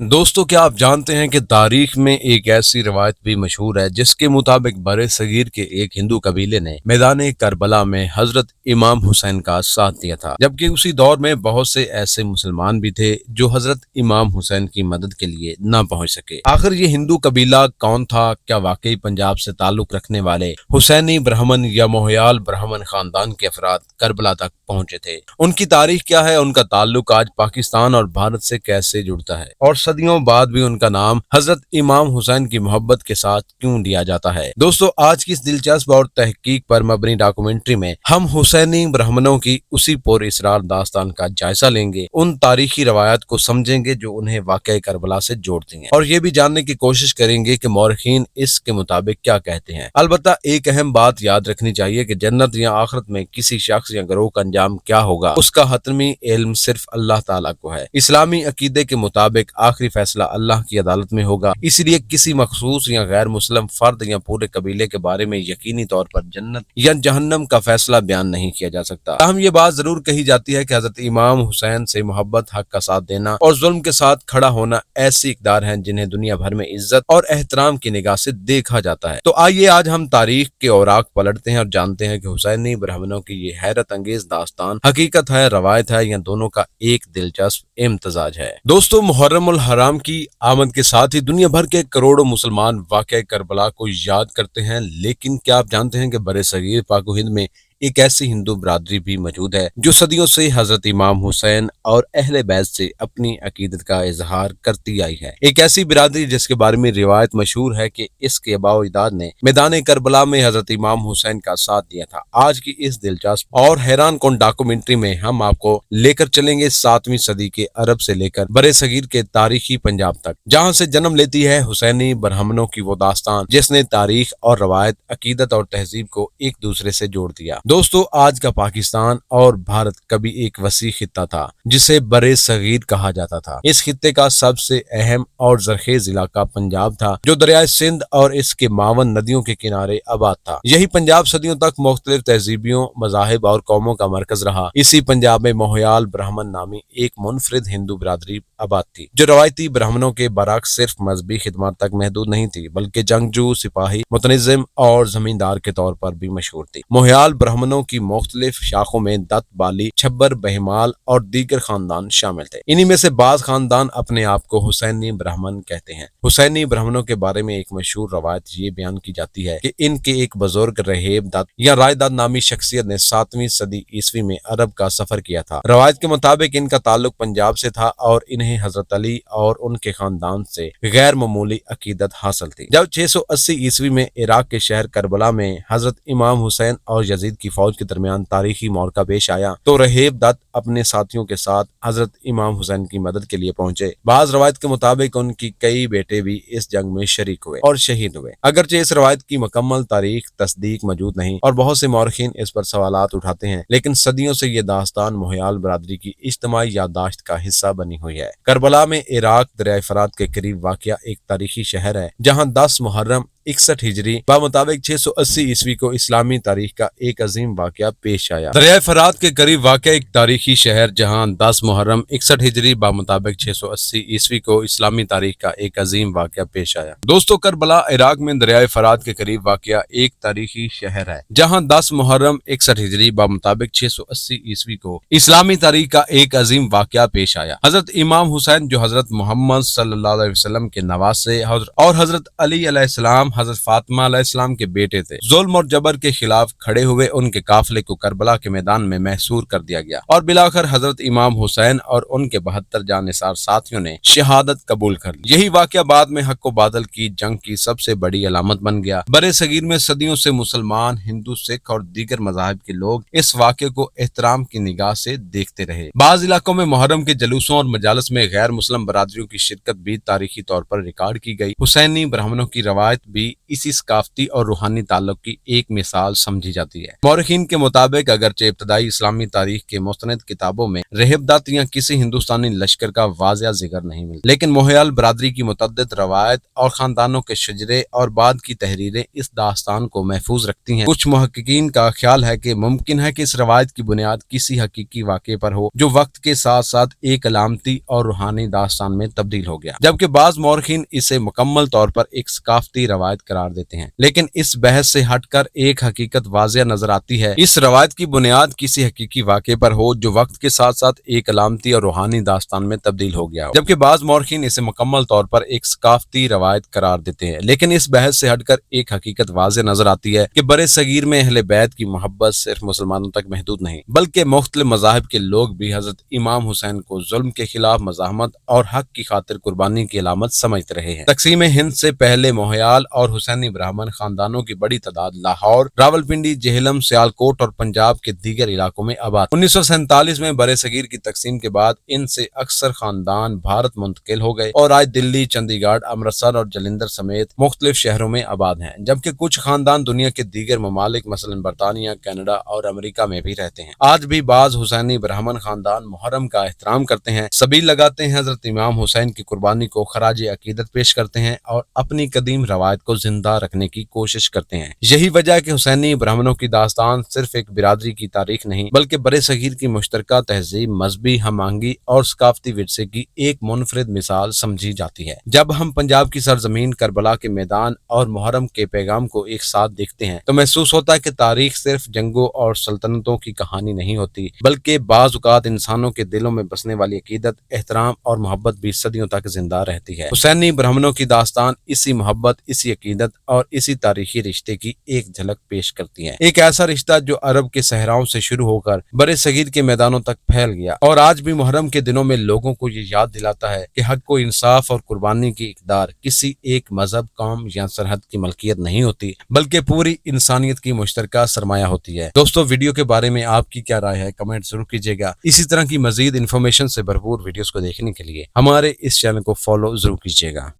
दोस्तों, क्या आप जानते हैं कि तारीख में एक ऐसी रवायत भी मशहूर है जिसके मुताबिक बरे सगीर के एक हिंदू कबीले ने मैदान करबला में हजरत इमाम हुसैन का साथ दिया था, जबकि उसी दौर में बहुत से ऐसे मुसलमान भी थे जो हजरत इमाम हुसैन की मदद के लिए न पहुंच सके। आखिर ये हिंदू कबीला कौन था? क्या वाकई पंजाब से ताल्लुक रखने वाले हुसैनी ब्राह्मण या मोहयाल ब्राह्मण खानदान के अफराद करबला तक पहुंचे थे? उनकी तारीख क्या है? उनका ताल्लुक आज पाकिस्तान और भारत से कैसे जुड़ता है? और सदियों बाद भी उनका नाम हजरत इमाम हुसैन की मोहब्बत के साथ क्यों लिया जाता है? दोस्तों, आज की इस दिलचस्प और तहकीक पर मबनी डॉक्यूमेंट्री में हम हुसैनी ब्राह्मणों की उसी पुर इसरार दास्तान का जायजा लेंगे, उन तारीखी रवायत को समझेंगे जो उन्हें वाकई करबला से जोड़ती हैं, और ये भी जानने की कोशिश करेंगे कि मौरखीन इसके मुताबिक क्या कहते हैं। अलबत्ता एक अहम बात याद रखनी चाहिए कि जन्नत या आखिरत में किसी शख्स या गिरोह का अंजाम क्या होगा, उसका हतमी इल्म सिर्फ अल्लाह ताला को है। इस्लामी अकीदे के मुताबिक आखिरी फैसला अल्लाह की अदालत में होगा, इसलिए किसी मखसूस या गैर मुस्लिम फर्द या पूरे कबीले के बारे में यकीनी तौर पर जन्नत या जहन्नम का फैसला बयान नहीं किया जा सकता। ताहम ये बात जरूर कही जाती है कि हजरत इमाम हुसैन से मोहब्बत, हक का साथ देना और जुल्म के साथ खड़ा होना ऐसी इकदार हैं जिन्हें दुनिया भर में इज्जत और एहतराम की निगाह से देखा जाता है। तो आइए आज हम तारीख के औराक पलटते हैं और जानते हैं कि हुसैनी ब्राह्मणों की ये हैरत अंगेज दास्तान हकीकत है, रवायत है, या दोनों का एक दिलचस्प इम्तजाज है। दोस्तों, मुहर्रम उल हराम की आमद के साथ ही दुनिया भर के करोड़ों मुसलमान वाक़या करबला को याद करते हैं, लेकिन क्या आप जानते हैं कि बरे सगीर पाक व हिंद में एक ऐसी हिंदू बरादरी भी मौजूद है जो सदियों से हजरत इमाम हुसैन और अहले बैत से अपनी अकीदत का इजहार करती आई है। एक ऐसी बिरादरी जिसके बारे में रिवायत मशहूर है कि इसके आबाओ अजदाद ने मैदान करबला में हजरत इमाम हुसैन का साथ दिया था। आज की इस दिलचस्प और हैरान कौन डॉक्यूमेंट्री में हम आपको लेकर चलेंगे 7वीं सदी के अरब से लेकर बरे सगीर के तारीखी पंजाब तक, जहाँ से जन्म लेती है हुसैनी ब्राह्मणों की वो दास्तान जिसने तारीख और रवायत, अकीदत और तहजीब को एक दूसरे से जोड़ दिया। दोस्तों, आज का पाकिस्तान और भारत कभी एक वसी खित्ता था जिसे बरे सगीर कहा जाता था। इस खित्ते का सबसे अहम और जरखेज इलाका पंजाब था जो दरियाए सिंध और इसके मावन नदियों के किनारे आबाद था। यही पंजाब सदियों तक मुख्तलिफ तहजीबियों, मजाहिब और कौमों का मरकज रहा। इसी पंजाब में मोहयाल ब्राह्मण नामी एक मुनफरिद हिंदू बिरादरी आबाद थी जो रवायती ब्राह्मणों के बरक्स सिर्फ मजहबी खिदमत तक महदूद नहीं थी, बल्कि जंगजू, सिपाही, मुतनज़्ज़िम और जमींदार के तौर पर भी मशहूर थी। मोहयाल ब्राह्मणों की मुख्तलिफ शाखों में दत्त, बाली, छब्बर, बहमाल और दीगर खानदान शामिल थे। इन्हीं में से बाज खानदान अपने आप को हुसैनी ब्राह्मण कहते हैं। हुसैनी ब्राह्मणों के बारे में एक मशहूर रवायत ये बयान की जाती है कि इनके एक बुजुर्ग रहेब दत्त या राय दत्त नामी शख्सियत ने 7वीं सदी ईस्वी में अरब का सफर किया था। रवायत के मुताबिक इनका ताल्लुक पंजाब से था और इन्हें हजरत अली और उनके खानदान से गैर मामूली अकीदत हासिल थी। जब 680 ईस्वी में इराक के शहर करबला में हजरत इमाम हुसैन और यजीद की फौज के दरमियान तारीखी मौका पेश आया तो रहेब दत्त अपने साथियों के साथ हजरत इमाम हुसैन की मदद के लिए पहुंचे। बाज रवायत के मुताबिक उनकी कई बेटे भी इस जंग में शरीक हुए और शहीद हुए। अगरचे इस रवायत की मुकम्मल तारीख तस्दीक मौजूद नहीं और बहुत से मौरखीन इस पर सवालात उठाते हैं, लेकिन सदियों से ये दास्तान मोहयाल बरादरी की इज्तिमाई याददाश्त का हिस्सा बनी हुई है। करबला में इराक दरियाए फरात के करीब वाक़या एक तारीखी शहर है जहाँ 10 मुहर्रम 61 हिजरी मुताबिक 680 ईस्वी को इस्लामी तारीख का एक अजीम वाक़या पेश आया। दरियाए फरात के करीब वाक़या एक तारीखी शहर जहाँ 10 मुहर्रम 61 हिजरी मुताबिक 680 ईस्वी को इस्लामी तारीख का एक अजीम वाक़या पेश आया। दोस्तों, करबला इराक में दरियाए फरात के करीब वाक़या एक तारीखी शहर है जहाँ 10 मुहर्रम 61 हिजरी मुताबिक 680 ईस्वी को इस्लामी तारीख का एक अजीम वाक़या पेश आया। हजरत इमाम हुसैन जो हजरत मोहम्मद सल्लल्लाहु अलैहि वसल्लम के नवासे और हजरत अली अलैहिस्सलाम हजरत फातिमा अलैहिस्सलाम के बेटे थे, जुल्म और जबर के खिलाफ खड़े हुए उनके काफिले को करबला के मैदान में महसूर कर दिया गया और बिलाखिर हजरत इमाम हुसैन और उनके 72 जानिसार साथियों ने शहादत कबूल कर ली। यही वाक़या बाद में हक व बादल की जंग की सबसे बड़ी अलामत बन गया। बरे सगीर में सदियों से मुसलमान, हिंदू, सिख और दीगर मज़ाहिब के लोग इस वाक़े को एहतराम की निगाह से देखते रहे। बाज़ इलाकों में मुहर्रम के जुलूसों और मजालिस में गैर मुस्लिम बरादरियों की शिरकत भी तारीखी तौर पर रिकॉर्ड की गई। हुसैनी ब्राह्मणों की रवायत भी भी इसी सकाफती और रूहानी ताल्लुक की एक मिसाल समझी जाती है। मौरखीन के मुताबिक अगरचे इब्तदाई इस्लामी तारीख के मुस्तनद किताबों में रहबदात या किसी हिंदुस्तानी लश्कर का वाज़िया जिक्र नहीं मिलता, लेकिन मोहयाल बरादरी की मुतअद्दिद रवायत और खानदानों के शजरे और बाद की तहरीरें इस दास्तान को महफूज रखती हैं। कुछ मुहक्किकीन का ख्याल है कि मुमकिन है कि इस रवायत की बुनियाद किसी हकीकी वाक़े पर हो जो वक्त के साथ साथ एक अलामती और रूहानी दास्तान में तब्दील हो गया, जबकि बाज़ मौरखीन इसे मुकम्मल तौर पर एक सकाफती रवायत करार देते हैं। लेकिन इस बहस से हटकर एक हकीकत वाज़िया नजर आती है, इस रवायत की बुनियाद किसी हकीकी वाक़े पर हो जो वक्त के साथ साथ एक अलामती और रूहानी दास्तान में तब्दील हो गया हो, जबकि बाज़ मौरखीन इसे मुकम्मल तौर पर एक सकाफती रवायत करार देते हैं। लेकिन इस बहस से हटकर एक हकीकत वाज़िया नजर आती है कि बरे सगीर में अहले बैत की मोहब्बत सिर्फ मुसलमानों तक महदूद नहीं, बल्कि मुख्तलिफ मज़ाहिब के लोग भी हजरत इमाम हुसैन को जुल्म के खिलाफ मज़ाहमत और हक की खातिर कुर्बानी की अलामत समझते रहे हैं। तक़सीम हिंद से पहले मोहयाल और हुसैनी ब्राह्मण खानदानों की बड़ी तादाद लाहौर, रावलपिंडी, जेहलम, सियालकोट और पंजाब के दीगर इलाकों में आबाद। 1947 में बरे सगीर की तक़सीम के बाद इनसे अक्सर खानदान भारत मुंतकिल हो गए और आज दिल्ली, चंडीगढ़, अमृतसर और जलंधर समेत मुख्तलिफ शहरों में आबाद हैं, जबकि कुछ खानदान दुनिया के दीगर ममालिक मसलन बरतानिया, कनाडा और अमेरिका में भी रहते हैं। आज भी बाज़ हुसैनी ब्राह्मण खानदान मुहर्रम का एहतराम करते हैं, सबील लगाते हैं, हजरत इमाम हुसैन की कुर्बानी को खराज अकीदत पेश करते हैं और अपनी कदीम रवायत को जिंदा रखने की कोशिश करते हैं। यही वजह है कि हुसैनी ब्राह्मणों की दास्तान सिर्फ एक बिरादरी की तारीख नहीं, बल्कि बरे सगीर की मुश्तरका तहजीब, मजहबी हमआहंगी और सकाफती विरसे की एक मुनफरिद मिसाल समझी जाती है। जब हम पंजाब की सरजमीन, करबला के मैदान और मुहर्रम के पैगाम को एक साथ देखते हैं तो महसूस होता है कि तारीख सिर्फ जंगों और सल्तनतों की कहानी नहीं होती, बल्कि बाज़ औक़ात इंसानों के दिलों में बसने वाली अकीदत, एहतराम और मोहब्बत भी सदियों तक जिंदा रहती है। हुसैनी ब्राह्मणों की दास्तान इसी मोहब्बत, इसी अकीदत और इसी तारीखी रिश्ते की एक झलक पेश करती है। एक ऐसा रिश्ता जो अरब के सहराओं से शुरू होकर बरे सगीर के मैदानों तक फैल गया और आज भी मुहर्रम के दिनों में लोगों को ये याद दिलाता है कि हक को, इंसाफ और कुर्बानी की इक़दार किसी एक मजहब, कौम या सरहद की मलकियत नहीं होती, बल्कि पूरी इंसानियत की मुश्तरका सरमाया होती है। दोस्तों, वीडियो के बारे में आपकी क्या राय है, कमेंट जरूर कीजिएगा। इसी तरह की मजीद इन्फॉर्मेशन से भरपूर वीडियोस को देखने के लिए हमारे इस चैनल को फॉलो जरूर कीजिएगा।